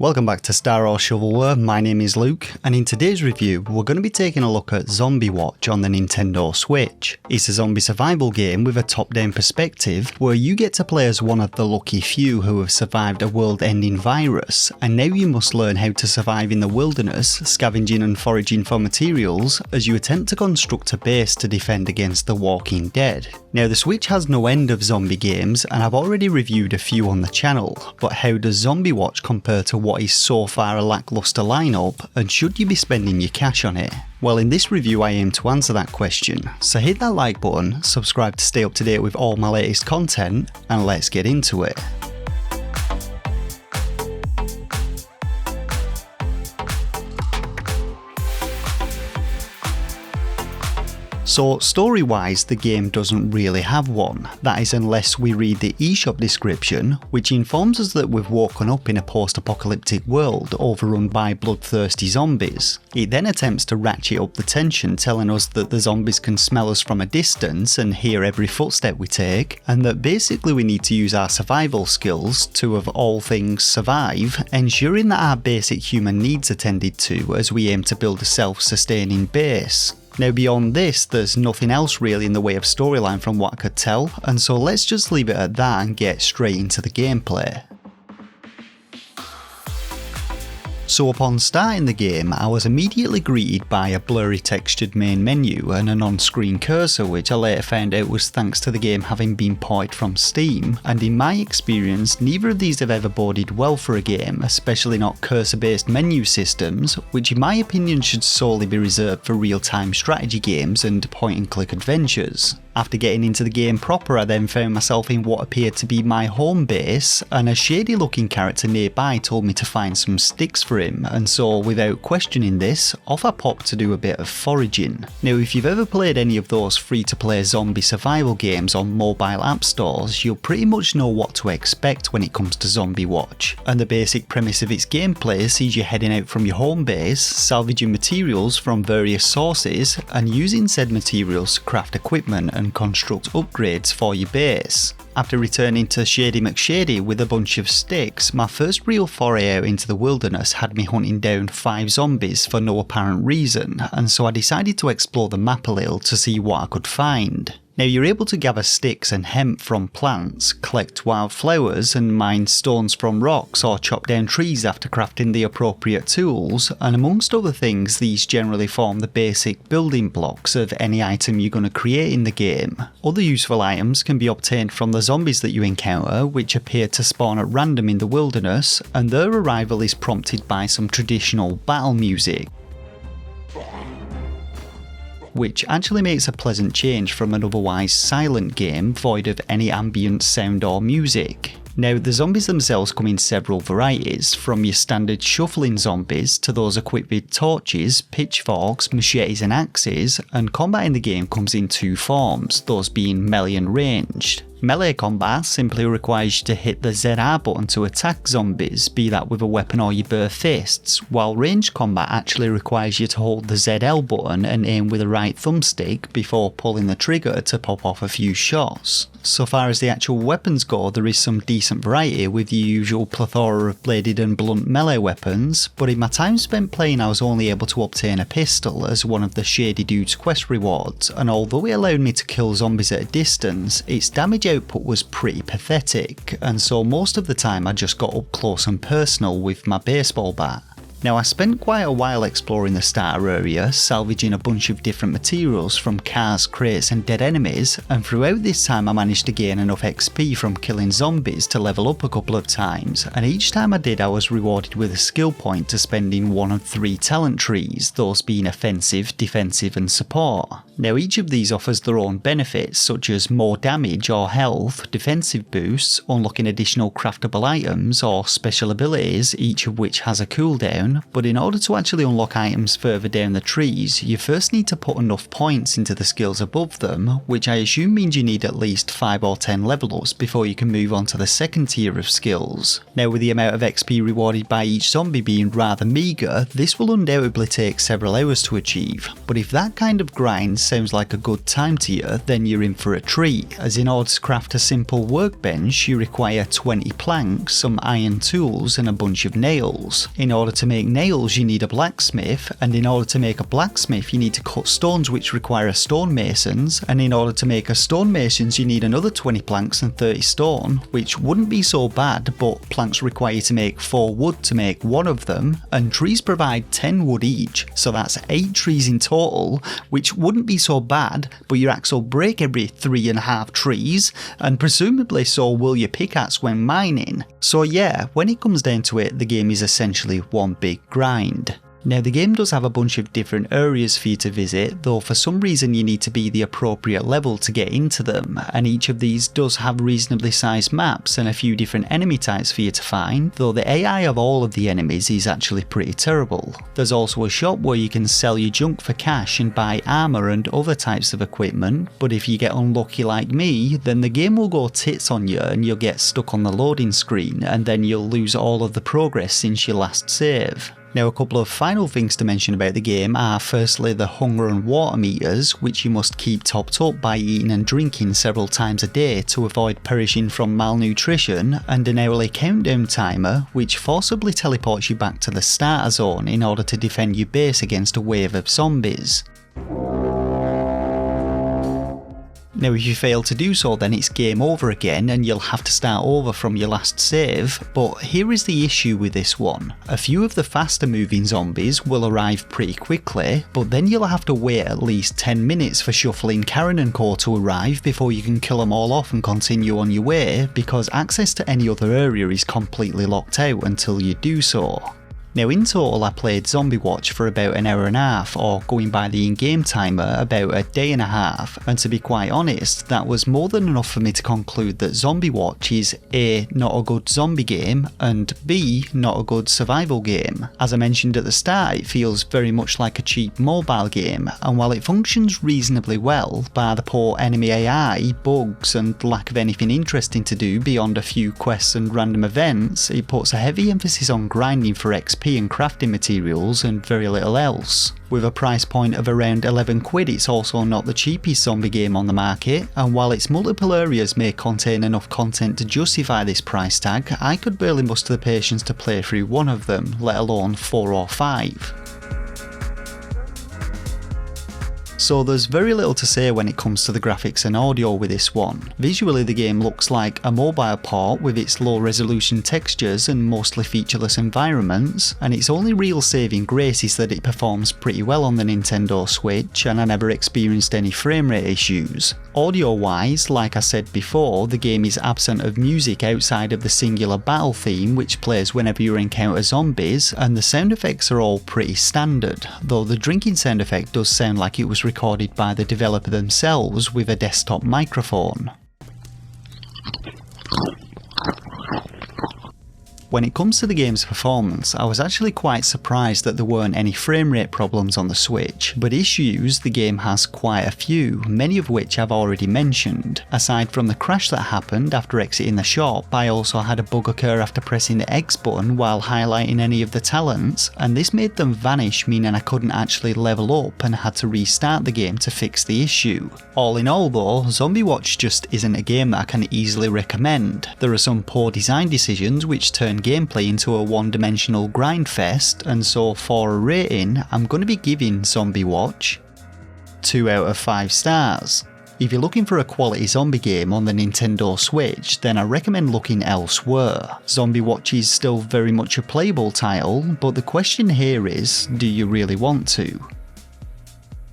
Welcome back to Star or Shovelware, my name is Luke, and in today's review we're going to be taking a look at Zombie Watch on the Nintendo Switch. It's a zombie survival game with a top-down perspective where you get to play as one of the lucky few who have survived a world-ending virus, and now you must learn how to survive in the wilderness, scavenging and foraging for materials as you attempt to construct a base to defend against the Walking Dead. Now the Switch has no end of zombie games and I've already reviewed a few on the channel, but how does Zombie Watch compare to what is so far a lackluster lineup, and should you be spending your cash on it? Well, in this review I aim to answer that question, so hit that like button, subscribe to stay up to date with all my latest content, and let's get into it. So story-wise, the game doesn't really have one, that is unless we read the eShop description, which informs us that we've woken up in a post-apocalyptic world overrun by bloodthirsty zombies. It then attempts to ratchet up the tension, telling us that the zombies can smell us from a distance and hear every footstep we take, and that basically we need to use our survival skills to, of all things, survive, ensuring that our basic human needs are tended to as we aim to build a self-sustaining base. Now beyond this, there's nothing else really in the way of storyline from what I could tell, and so let's just leave it at that and get straight into the gameplay. So upon starting the game, I was immediately greeted by a blurry textured main menu and an on-screen cursor, which I later found out was thanks to the game having been ported from Steam, and in my experience neither of these have ever boded well for a game, especially not cursor-based menu systems, which in my opinion should solely be reserved for real-time strategy games and point-and-click adventures. After getting into the game proper, I then found myself in what appeared to be my home base, and a shady looking character nearby told me to find some sticks for him, and so without questioning this, off I popped to do a bit of foraging. Now if you've ever played any of those free to play zombie survival games on mobile app stores, you'll pretty much know what to expect when it comes to Zombie Watch, and the basic premise of its gameplay sees you heading out from your home base, salvaging materials from various sources, and using said materials to craft equipment and construct upgrades for your base. After returning to Shady McShady with a bunch of sticks, my first real foray out into the wilderness had me hunting down 5 zombies for no apparent reason, and so I decided to explore the map a little to see what I could find. Now you're able to gather sticks and hemp from plants, collect wildflowers and mine stones from rocks or chop down trees after crafting the appropriate tools, and amongst other things these generally form the basic building blocks of any item you're going to create in the game. Other useful items can be obtained from the zombies that you encounter, which appear to spawn at random in the wilderness, and their arrival is prompted by some traditional battle music, which actually makes a pleasant change from an otherwise silent game void of any ambient sound or music. Now the zombies themselves come in several varieties, from your standard shuffling zombies to those equipped with torches, pitchforks, machetes and axes, and combat in the game comes in 2 forms, those being melee and ranged. Melee combat simply requires you to hit the ZR button to attack zombies, be that with a weapon or your bare fists, while ranged combat actually requires you to hold the ZL button and aim with the right thumbstick before pulling the trigger to pop off a few shots. So far as the actual weapons go, there is some decent variety with the usual plethora of bladed and blunt melee weapons, but in my time spent playing I was only able to obtain a pistol as one of the Shady Dude's quest rewards, and although it allowed me to kill zombies at a distance, its damage output was pretty pathetic, and so most of the time I just got up close and personal with my baseball bat. Now I spent quite a while exploring the starter area, salvaging a bunch of different materials from cars, crates and dead enemies, and throughout this time I managed to gain enough XP from killing zombies to level up a couple of times, and each time I did I was rewarded with a skill point to spend in one of 3 talent trees, those being offensive, defensive and support. Now each of these offers their own benefits, such as more damage or health, defensive boosts, unlocking additional craftable items or special abilities, each of which has a cooldown, but in order to actually unlock items further down the trees, you first need to put enough points into the skills above them, which I assume means you need at least 5 or 10 level ups before you can move on to the second tier of skills. Now with the amount of XP rewarded by each zombie being rather meagre, this will undoubtedly take several hours to achieve, but if that kind of grind sounds like a good time to you, then you're in for a treat, as in order to craft a simple workbench you require 20 planks, some iron tools and a bunch of nails. In order to make nails you need a blacksmith, and in order to make a blacksmith you need to cut stones which require a stonemasons, and in order to make a stonemasons you need another 20 planks and 30 stone, which wouldn't be so bad, but planks require you to make 4 wood to make one of them, and trees provide 10 wood each, so that's 8 trees in total, which wouldn't be so bad, but your axe will break every 3.5 trees, and presumably so will your pickaxe when mining. So yeah, when it comes down to it, the game is essentially one big grind. Now the game does have a bunch of different areas for you to visit, though for some reason you need to be the appropriate level to get into them, and each of these does have reasonably sized maps and a few different enemy types for you to find, though the AI of all of the enemies is actually pretty terrible. There's also a shop where you can sell your junk for cash and buy armour and other types of equipment, but if you get unlucky like me, then the game will go tits on you and you'll get stuck on the loading screen, and then you'll lose all of the progress since your last save. Now a couple of final things to mention about the game are firstly the hunger and water meters, which you must keep topped up by eating and drinking several times a day to avoid perishing from malnutrition, and an hourly countdown timer which forcibly teleports you back to the starter zone in order to defend your base against a wave of zombies. Now if you fail to do so, then it's game over again and you'll have to start over from your last save, but here is the issue with this one. A few of the faster moving zombies will arrive pretty quickly, but then you'll have to wait at least 10 minutes for Shuffling Karen and Co to arrive before you can kill them all off and continue on your way, because access to any other area is completely locked out until you do so. Now in total I played Zombie Watch for about an hour and a half, or going by the in-game timer about a day and a half, and to be quite honest, that was more than enough for me to conclude that Zombie Watch is A, not a good zombie game, and B, not a good survival game. As I mentioned at the start, it feels very much like a cheap mobile game, and while it functions reasonably well, bar the poor enemy AI, bugs and lack of anything interesting to do beyond a few quests and random events, it puts a heavy emphasis on grinding for XP and crafting materials and very little else. With a price point of around 11 quid, it's also not the cheapest zombie game on the market, and while its multiple areas may contain enough content to justify this price tag, I could barely muster the patience to play through one of them, let alone 4 or 5. So there's very little to say when it comes to the graphics and audio with this one. Visually the game looks like a mobile port with its low resolution textures and mostly featureless environments, and its only real saving grace is that it performs pretty well on the Nintendo Switch, and I never experienced any frame rate issues. Audio wise, like I said before, the game is absent of music outside of the singular battle theme which plays whenever you encounter zombies, and the sound effects are all pretty standard, though the drinking sound effect does sound like it was recorded by the developer themselves with a desktop microphone. When it comes to the game's performance, I was actually quite surprised that there weren't any frame rate problems on the Switch, but issues the game has quite a few, many of which I've already mentioned. Aside from the crash that happened after exiting the shop, I also had a bug occur after pressing the X button while highlighting any of the talents, and this made them vanish, meaning I couldn't actually level up and had to restart the game to fix the issue. All in all though, Zombie Watch just isn't a game that I can easily recommend. There are some poor design decisions which turn gameplay into a one-dimensional grind fest, and so for a rating, I'm going to be giving Zombie Watch 2 out of 5 stars. If you're looking for a quality zombie game on the Nintendo Switch, then I recommend looking elsewhere. Zombie Watch is still very much a playable title, but the question here is, do you really want to?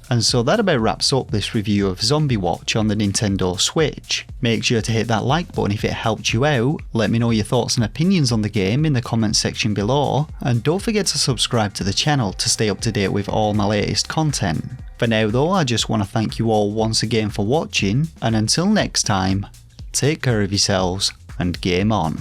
And so that about wraps up this review of Zombie Watch on the Nintendo Switch. Make sure to hit that like button if it helped you out, let me know your thoughts and opinions on the game in the comments section below, and don't forget to subscribe to the channel to stay up to date with all my latest content. For now though, I just want to thank you all once again for watching, and until next time, take care of yourselves and game on.